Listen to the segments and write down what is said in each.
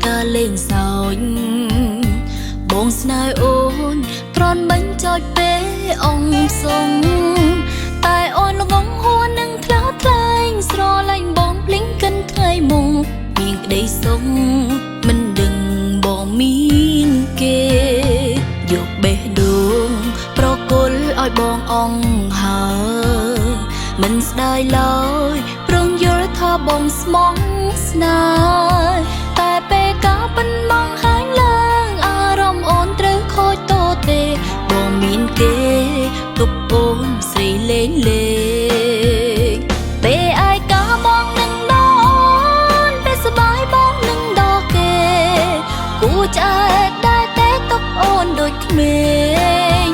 ការលេងសើចបងស្នេហ៍អូនត្រន់បាញ់ចោចពេលអងសុងតែអូនល្ងងហួរនឹងថ្លាថ្លែងស្រឡាញ់បងភ្លេងកិនថ្ងៃមុងមានក្តីសុងមិនដឹងបងមានគេយកបេះដូងប្រគល់ឲ្យបងអងហើមិនស្ដាយឡើយព្រងយល់ថាបងស្មងស្នេហ៍តែពេលកាប៉ុនមកហាញឡើងអារម្មណ៍អូនត្រូវខូចតូទេបងមានគេទុកអូនស្រីលេងលេងពេលអាយកាបងនឹងដល់ពេលសបាយបងនឹងដល់គេគូឆ្អែតដែរតែទុកអូនដូចក្មេង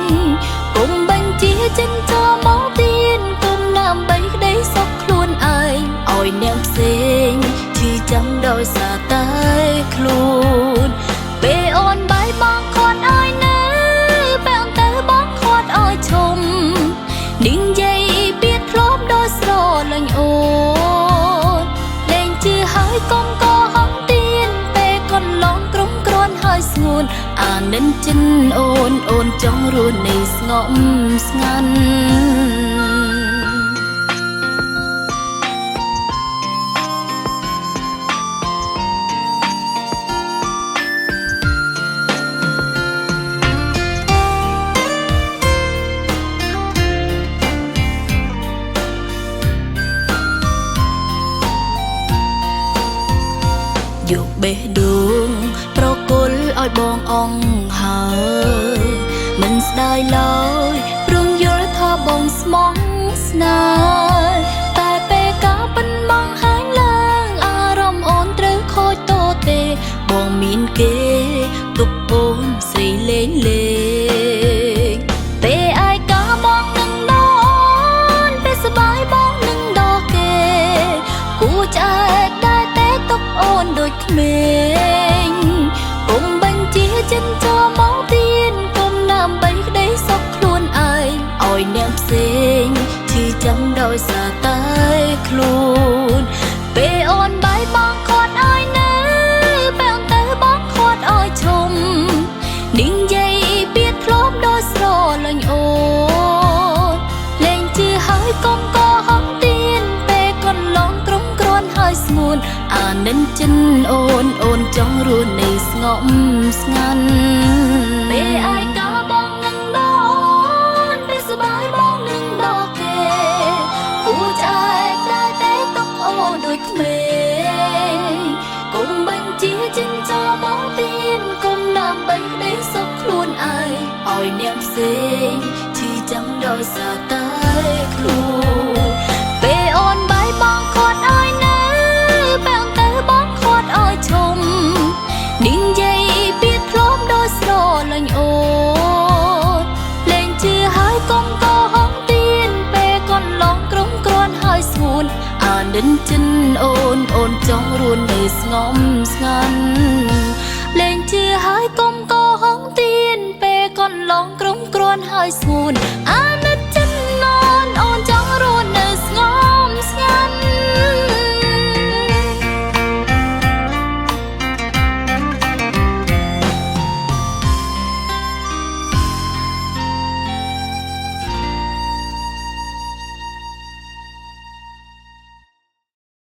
គុំបញ្ជាចិនចូលមកទៀនគុំណាំបីក្តីសុខខ្លួនឯងឲ្យអ្នកផ្សេងឈឺចាំដោយសារតែខ្លួនពេលអូនបាយបងខាត់ឲ្យនៅបែរទៅបងខាត់ឲ្យឈុំនាងយាយពីធ្លាប់ដោយស្រលាញ់អូនលែងជឿហើយកុំកោហំទៀនពេលកន្លងក្រុមគ្រាន់ហើយស្ងួនអានិនចិនអូនចង់រស់នៅស្ងប់ស្ងាត់យកបេះដូងប្រគល់ឲ្យបងអងហើមិនស្ដាយឡើយព្រងយល់ថាបងស្មងស្នេហ៍តែពេលកាប៉ុនមកហាញឡើងអារម្មណ៍អូនត្រូវខូចតូទេបងមានគេទុកអូនស្រីលេងលេងពេលអាយកាបងនឹងដល់ពេលសបាយបងនឹងដល់គេគូឆ្អែតដែរតែទុកអូនដូចក្មេងគុំបញ្ជាចិនចូលមកទៀនគុំណាំបីក្តីសុខខ្លួនឯងឲ្យអ្នកផ្សេងឈឺចាំដោយសារតែខ្លួនពេលអូនបាយបងខាត់ឲ្យនៅបែរទៅបងខាត់ឲ្យឈុំនាងយាយពីធ្លាប់ដោយស្រលាញ់អូនលែងជឿហើយកុំកោហំទៀនពេលកន្លងក្រុមគ្រាន់ហើយស្ងួនអានិនចិនអូនចង់រស់នៅស្ងប់ស្ងាត់ពេលអាយកាបងនឹងដល់ពេលសបាយបងនឹងដល់គេគូឆ្អែតដែរតែទុកអូនដូចក្មេងគុំបញ្ជាចិនចូលមកទៀនគុំណាំបីក្តីសុខខ្លួនឯងឲ្យអ្នកផ្សេងឈឺចាំដោយសារតែខ្លួនពេលអូនបាយបងខាត់ឲ្យនៅបែរទៅបងខាត់ឲ្យឈុំនាងយាយពីធ្លាប់ដោយស្រលាញ់អូនលែងជឿហើយកុំកោហំទៀនពេលកន្លងក្រុមគ្រាន់ហើយស្ងួនអានិនចិនអូនចង់រស់នៅស្ងប់ស្ងាត់លែងជឿហើយកុំកោហំទៀនពេលកន្លងក្រុមគ្រាន់ហើយស្ងួន